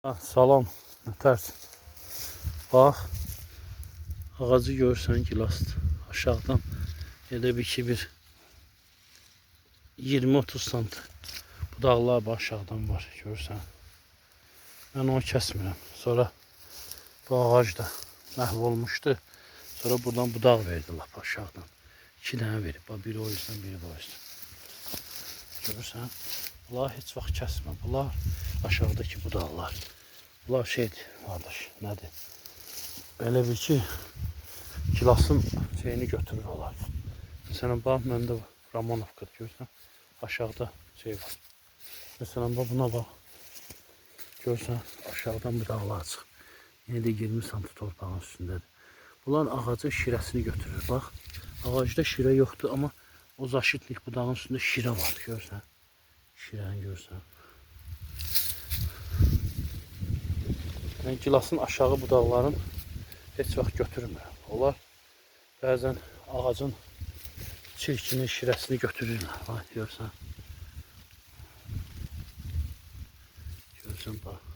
Salam, nətərsin? Bax, ağacı görürsən gilasdır. Aşağıdan elə bir ki, bir 20-30 sant budaqlar aşağıdan var, görürsən. Mən onu kəsmirəm. Sonra bu ağac da məhv olmuşdu. Sonra buradan budaq verdi lap aşağıdan. 2 dənə verib. Biri o yüzden, biri bu yüzden. Görürsən? Bunlar heç vaxt kəsmə. Bunlar aşağıdakı budaqlar. Bunlar şeydir, qardaş, nədir? Belə bir ki, gilasın şeyini götürür olar. Məsələn, bax, məndə Ramonovkadır, görürsən? Aşağıda şey var. Məsələn, bax, buna bax. Görürsən, aşağıdan budaqlar çıxır. Yine de 20 sant torpağın üstündədir. Bunlar ağacın şirəsini götürür. Bax, ağacda şirə yoxdur, amma o zaşitlik budağın üstündə şirə var, görürsən? Şirəni görürsən? Mən gilasın aşağı budaqların heç vaxt götürmürəm. Onlar bəzən ağacın çirkini, şirəsini götürürlər. Bax, görürsən? Görürsən, bax.